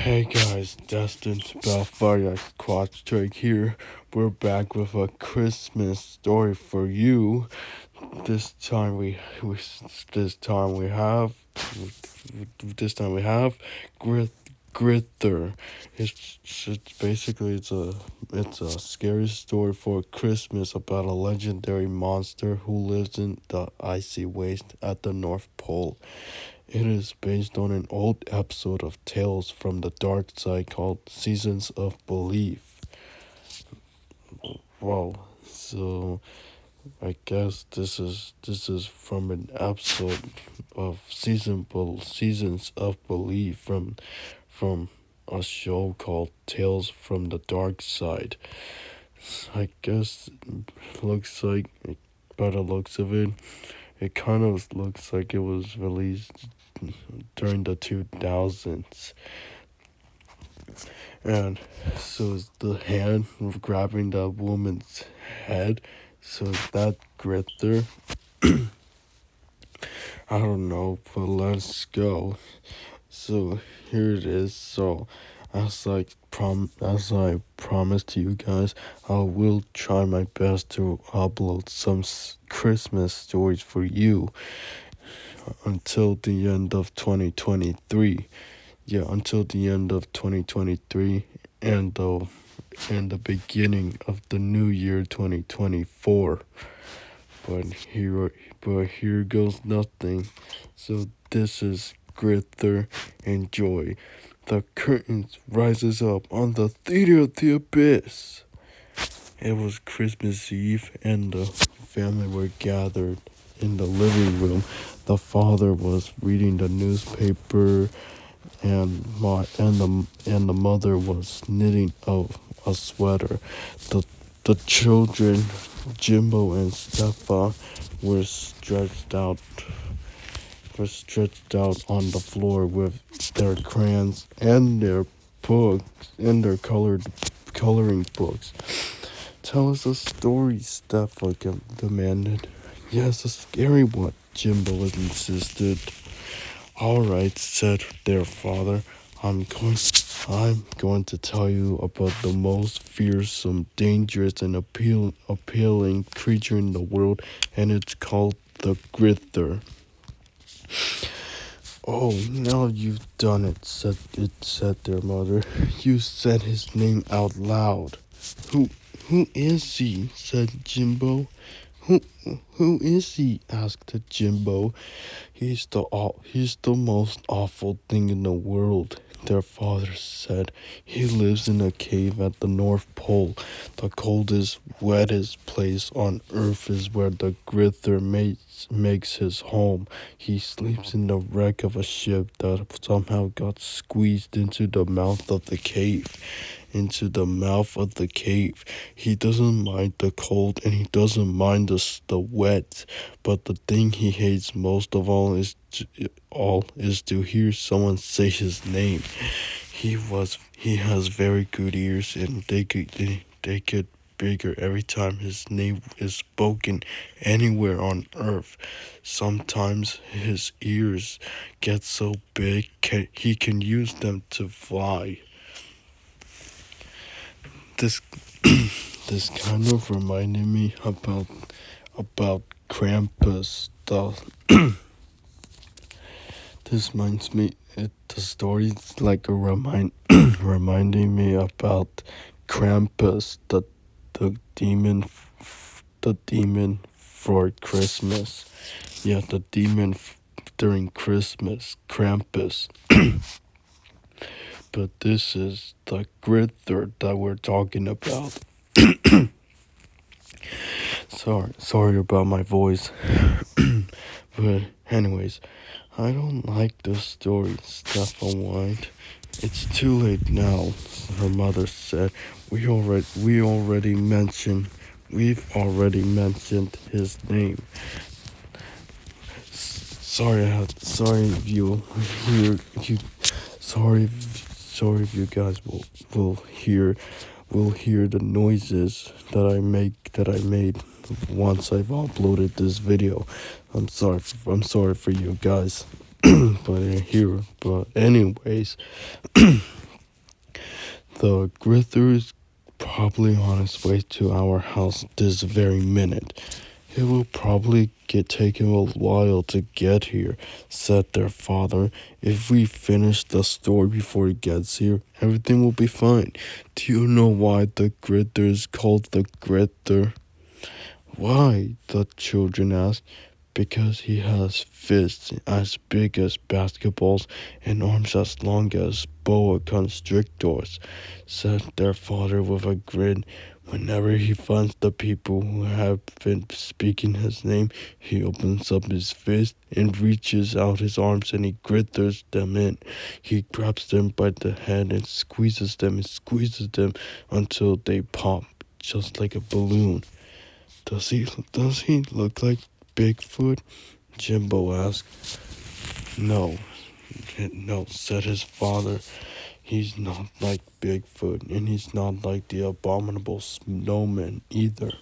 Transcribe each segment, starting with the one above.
Hey guys, Destin Spellfire Quadstrike here. We're back with a Christmas story for you. This time we this time we have this time we have Grither. It's basically it's a scary story for Christmas about a legendary monster who lives in the icy waste at the North Pole. It is based on an old episode of Tales from the Dark Side called Seasons of Belief. Wow. So I guess this is from an episode of Seasons of Belief from a show called Tales from the Dark Side. I guess looks like by the looks of it, it kind of looks like it was released during the 2000s. And so is the hand grabbing the woman's head. So is that Grither? I don't know, but let's go. So here it is. So as I promised to you guys, I will try my best to upload some Christmas stories for you until the end of 2023. Yeah, until the end of 2023 and the beginning of the new year 2024. But here goes nothing. So this is Grither. Enjoy. The curtains rises up on the theater of the abyss. It was Christmas Eve and the family were gathered in the living room. The father was reading the newspaper and the mother was knitting a sweater. The children, Jimbo and Stefan, were stretched out on the floor with their crayons and their books and their coloring books. Tell us a story, Stefan demanded. Yes, a scary one, Jimbo insisted. All right, said their father. I'm going to tell you about the most fearsome, dangerous, and appealing creature in the world, and it's called the Grither. Oh, now you've done it, said their mother. You said his name out loud. Who who is he? Said Jimbo. Who who is he? Asked Jimbo. He's the most awful thing in the world, their father said. He lives in a cave at the North Pole. The coldest, wettest place on earth is where the Grither makes his home. He sleeps in the wreck of a ship that somehow got squeezed into the mouth of the cave. He doesn't mind the cold and he doesn't mind the wet, but the thing he hates most of all is to hear someone say his name. He has very good ears and they get bigger every time his name is spoken anywhere on earth. Sometimes his ears get so big he can use them to fly. This this kind of reminded me about Krampus. This reminds me. The story's like a reminding me about Krampus, the demon, the demon for Christmas. Yeah, the demon during Christmas, Krampus. But this is the Grither that we're talking about. Sorry about my voice. But anyways, I don't like this story, Stefan whined. It's too late now, her mother said. We've already mentioned his name. Sorry if you hear you. Sorry if you guys will hear the noises that I made once I've uploaded this video. I'm sorry for you guys. But anyways, The Grither is probably on his way to our house this very minute. It will probably take him a while to get here, said their father. If we finish the story before he gets here, everything will be fine. Do you know why the Grither is called the Grither? Why? The children asked. Because he has fists as big as basketballs and arms as long as boa constrictors, said their father with a grin. Whenever he finds the people who have been speaking his name, he opens up his fist and reaches out his arms and he grithers them in. He grabs them by the head and squeezes them until they pop, just like a balloon. Does he look like Bigfoot? Jimbo asked. No, no, said his father. He's not like Bigfoot, and he's not like the abominable snowman either.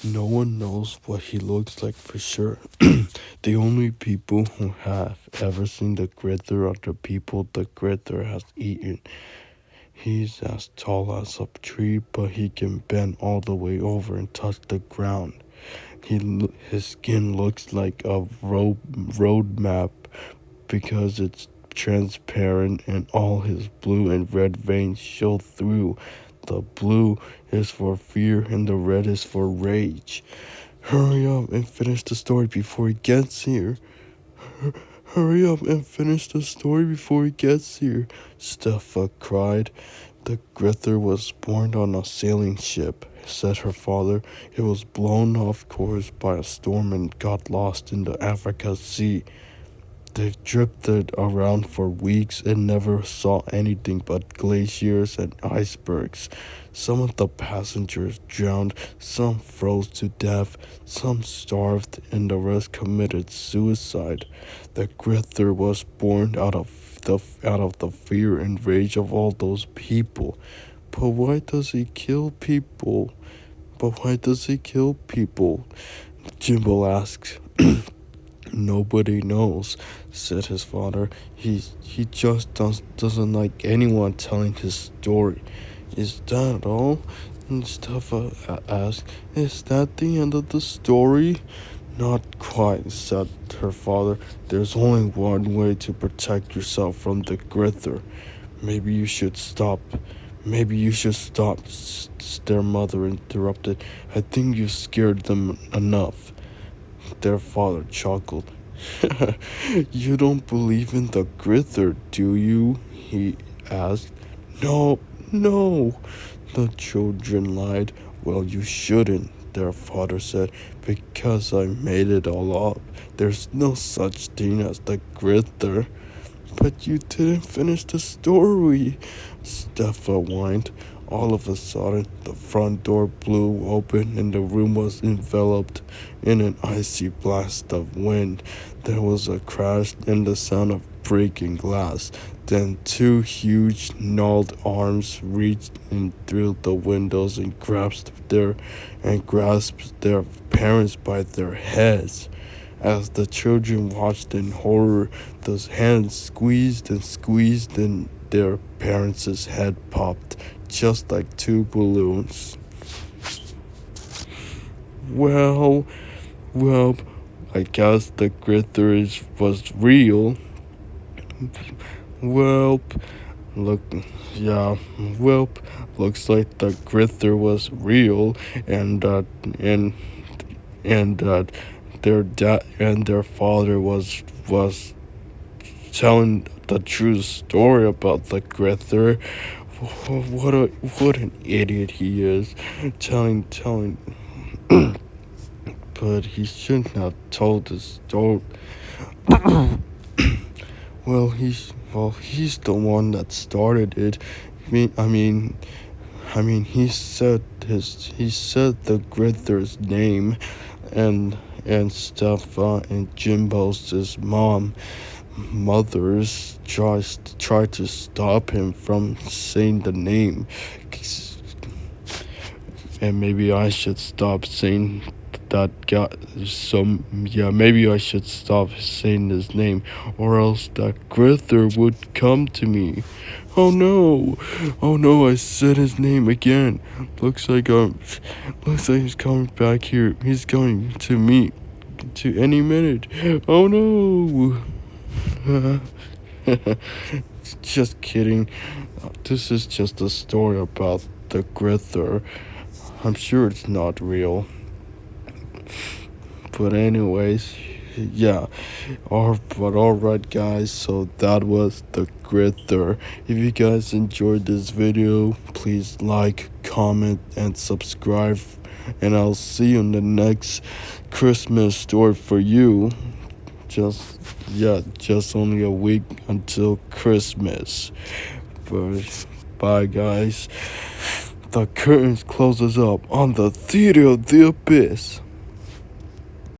No one knows what he looks like for sure. The only people who have ever seen the Grither are the people the Grither has eaten. He's as tall as a tree, but he can bend all the way over and touch the ground. His skin looks like a road map because it's transparent and all his blue and red veins show through. The blue is for fear and the red is for rage. Hurry up and finish the story before he gets here. Hurry up and finish the story before he gets here, Steffa cried. The Grither was born on a sailing ship, said her father. It was blown off course by a storm and got lost in the Africa Sea. They drifted around for weeks and never saw anything but glaciers and icebergs. Some of the passengers drowned, some froze to death, some starved, and the rest committed suicide. The Grither was born out of the fear and rage of all those people. But why does he kill people? But why does he kill people? Jimbo asked. Nobody knows, said his father. He just doesn't like anyone telling his story. Is that all? Mustafa asked. Is that the end of the story? Not quite, said her father. There's only one way to protect yourself from the Grither. Maybe you should stop. Maybe you should stop, their mother interrupted. I think you scared them enough. Their father chuckled. You don't believe in the Grither, do you? He asked. No, no, the children lied. Well, you shouldn't, their father said, because I made it all up. There's no such thing as the Grither. But you didn't finish the story, Steffa whined. All of a sudden, the front door blew open and the room was enveloped in an icy blast of wind. There was a crash and the sound of breaking glass. Then two huge, gnarled arms reached in through the windows and grasped their parents by their heads. As the children watched in horror, those hands squeezed and squeezed and their parents' head popped, just like two balloons. Well, well, I guess the Grither was real. Well, look, yeah, well, looks like the Grither was real, and their dad and their father was telling the true story about the Grither. What an idiot he is, telling, but he shouldn't have told the story. He's the one that started it. He said the Grither's name, and Stefan and Jimbo's mothers tried to stop him from saying the name, and maybe I should stop saying that guy. Maybe I should stop saying his name, or else that Grither would come to me. Oh no! Oh no! I said his name again. Looks like he's coming back here. He's going to me to any minute. Oh no! Just kidding. This is just a story about the Grither. I'm sure it's not real. But anyways, yeah. Alright guys, so that was the Grither. If you guys enjoyed this video, please like, comment, and subscribe. And I'll see you in the next Christmas story for you. Just only a week until Christmas. But bye guys. The curtains closes up on the Theater of the Abyss.